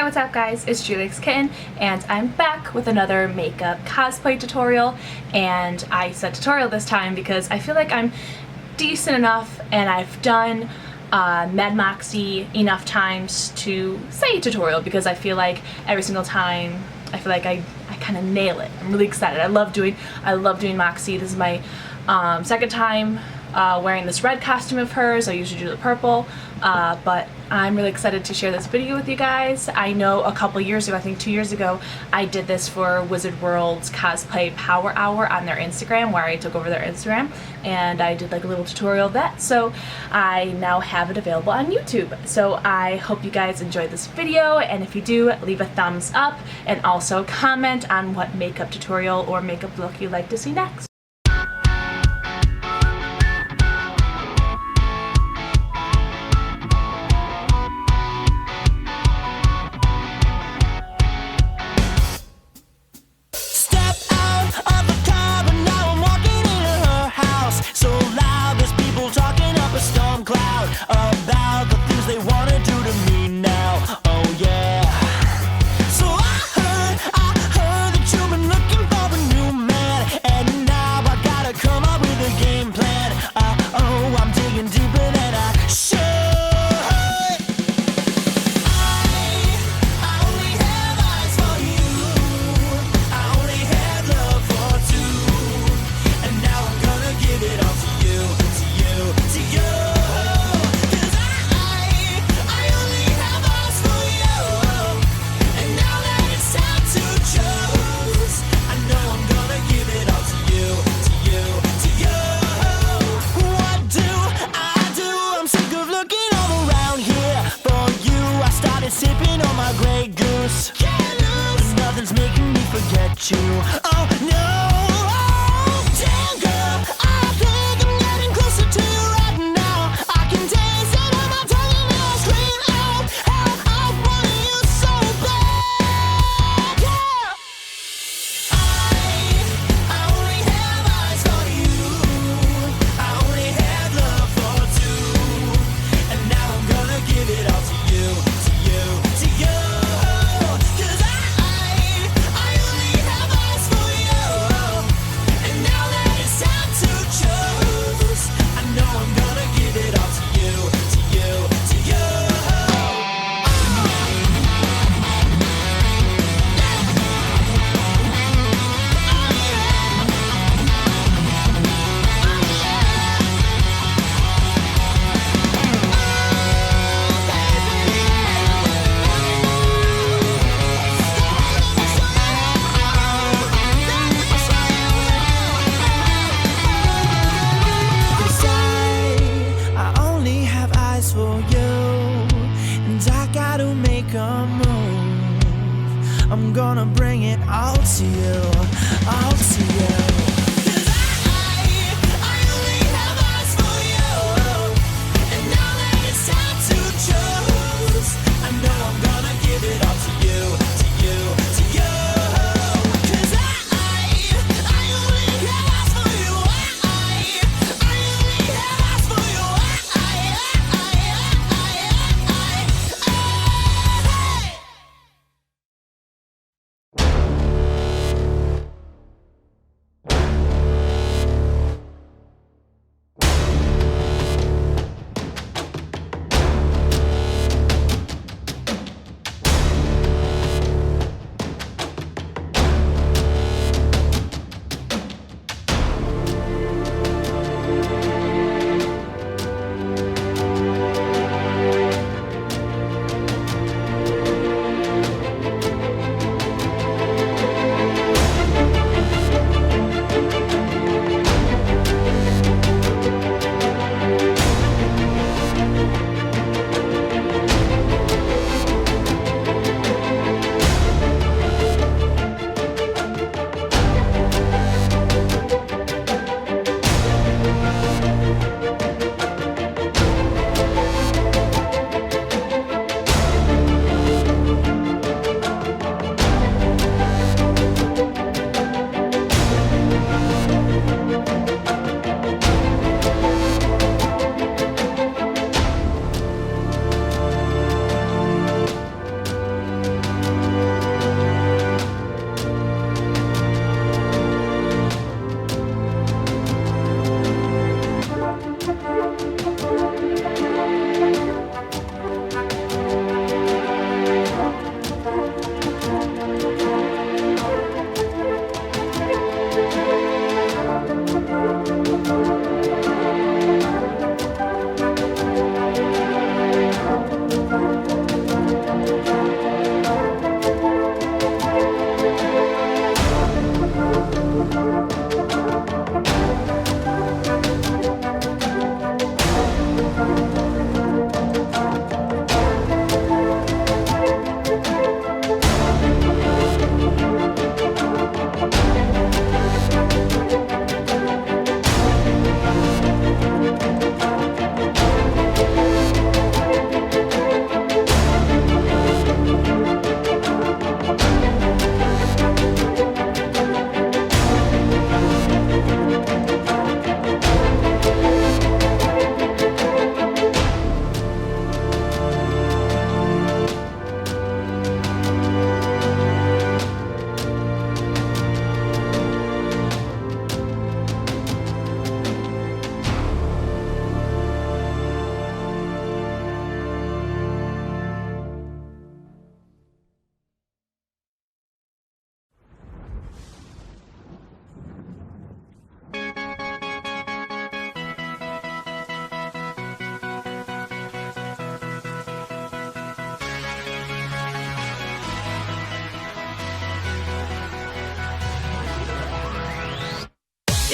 what's up guys, it's Julie's Kitten and I'm back with another makeup cosplay tutorial. And I said tutorial this time because I feel like I'm decent enough and I've done Mad Moxxi enough times to say tutorial, because I feel like every single time I feel like I kind of nail it. I'm really excited. I love doing Moxxi. This is my second time wearing this red costume of hers. I usually do the purple, but I'm really excited to share this video with you guys. I know a couple years ago, I think 2 years ago, I did this for Wizard World's Cosplay Power Hour on their Instagram, where I took over their Instagram, and I did like a little tutorial of that, so I now have it available on YouTube. So I hope you guys enjoyed this video, and if you do, leave a thumbs up, and also comment on what makeup tutorial or makeup look you'd like to see next. About the things they want to do to me now. Oh yeah. So I heard that you've been looking for a new man, and now I gotta come up with a game plan. Oh, I'm digging deeper than I should. I only have eyes for you. I only had love for two, and now I'm gonna give it all to you, to you, to you. Sipping on my Grey Goose. Can't lose. Nothing's making me forget you. Oh no. Oh, damn girl, I think I'm getting closer to you right now. I can taste it on my tongue and I'll scream out. Help, I want you so bad. Yeah. I only have eyes for you. I only had love for two, and now I'm gonna give it all to you. I'm gonna bring it all to you, all to you.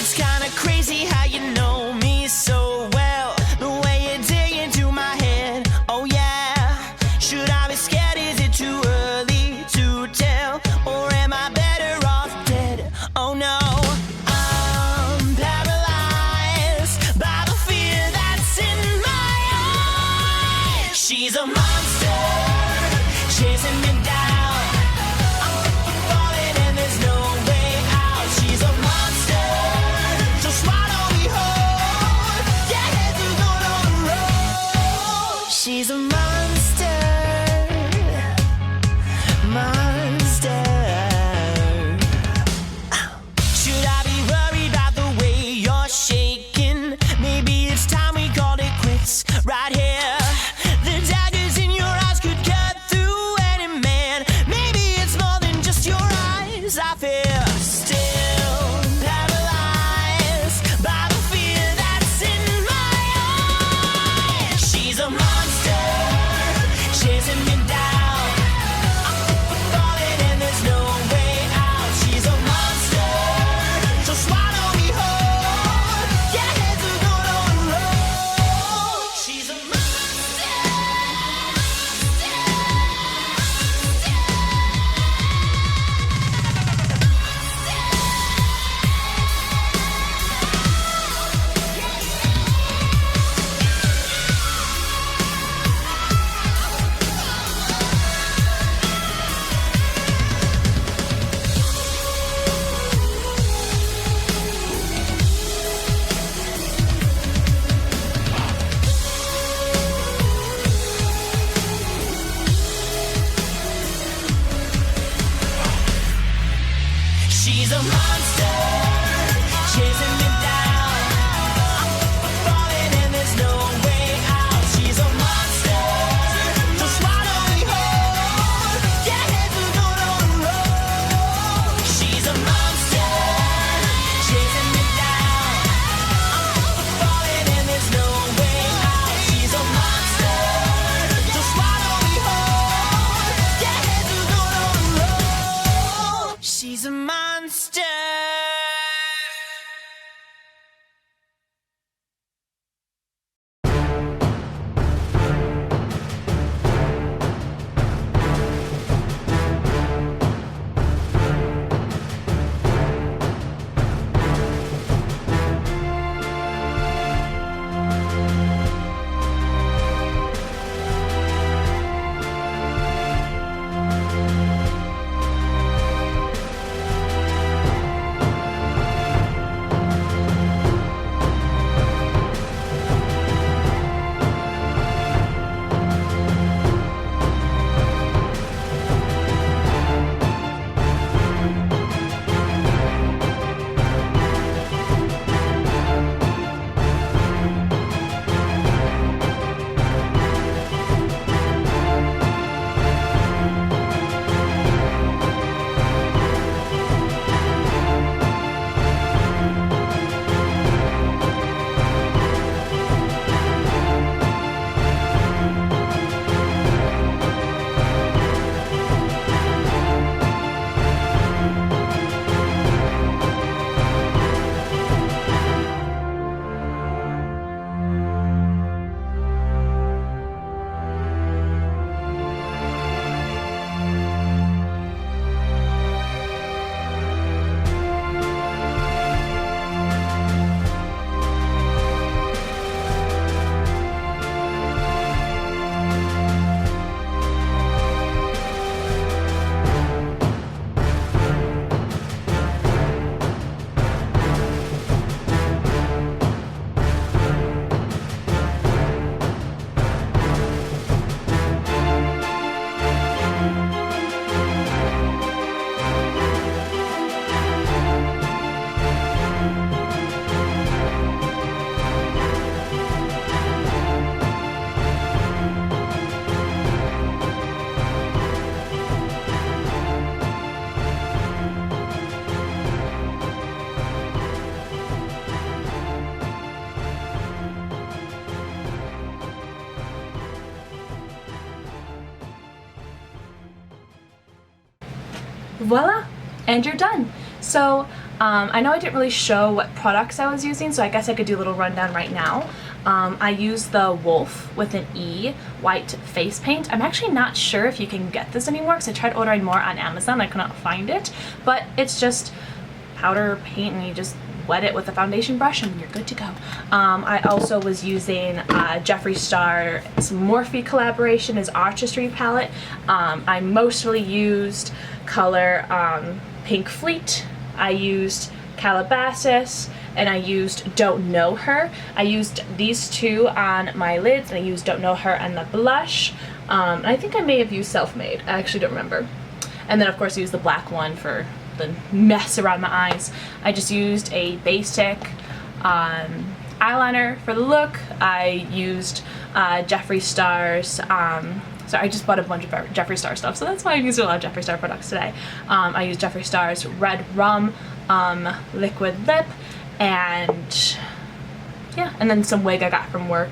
It's kinda crazy how you know me so well. The way you dig into my head, oh yeah. Should I be scared? Is it too early to tell? Or am I better off dead? Oh no. I'm paralyzed by the fear that's in my eyes. She's a monster, chasing me down. I'm falling and there's no way out. She's a monster, so swallow me whole. Yeah, heads are going on the road. She's a monster, monster. Should I be worried about the way you're shaking? Maybe it's time we called it quits right here. The daggers in your eyes could cut through any man. Maybe it's more than just your eyes. I feel still paralyzed by the fear that's in my eyes. She's a monster, chasing me down. I'm falling and there's no way out. She's a monster, so swallow me whole. Yeah, heads are going on the road. She's a monster. She's a monster, chasing me down. I'm falling and there's no way out. She's a monster, so swallow me whole. Yeah, heads are going on the road. She's a monster, chasing me down. I'm falling and there's no way out. She's a monster, so swallow me whole. Yeah, heads are going on the road. She's a monster. Voila! And you're done. So I know I didn't really show what products I was using, so I guess I could do a little rundown right now. I used the Wolf with an E white face paint. I'm actually not sure if you can get this anymore because I tried ordering more on Amazon. I could not find it, but it's just powder paint and you just wet it with a foundation brush and you're good to go. I also was using Jeffree Star's Morphe collaboration, his Artistry palette. I mostly used color Pink Fleet. I used Calabasas, and I used Don't Know Her. I used these two on my lids, and I used Don't Know Her on the blush. And I think I may have used Self-Made. I actually don't remember. And then of course I used the black one for the mess around my eyes. I just used a basic eyeliner for the look. I used Jeffree Star's so I just bought a bunch of Jeffree Star stuff, so that's why I used a lot of Jeffree Star products today. I used Jeffree Star's Red Rum liquid lip, and yeah, and then some wig I got from work.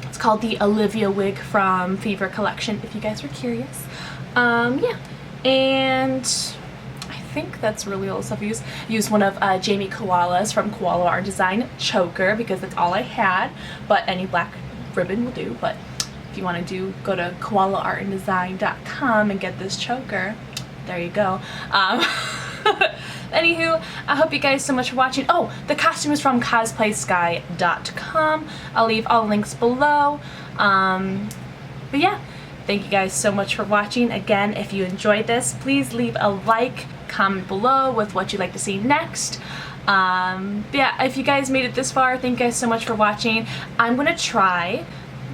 It's called the Olivia wig from Fever Collection, if you guys were curious. Yeah, and I think that's really all the stuff I used. Used one of Jamie Koala's from Koala Art Design choker because that's all I had, but any black ribbon will do. But if you want to do, go to koalaartanddesign.com and get this choker. There you go. Anywho, I hope you guys so much for watching. Oh, the costume is from cosplaysky.com. I'll leave all the links below. But yeah, thank you guys so much for watching. Again, if you enjoyed this, please leave a like, comment below with what you'd like to see next. But yeah, if you guys made it this far, thank you guys so much for watching. I'm gonna try,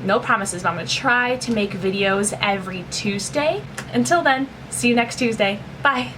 no promises, but I'm gonna try to make videos every Tuesday. Until then, see you next Tuesday. Bye.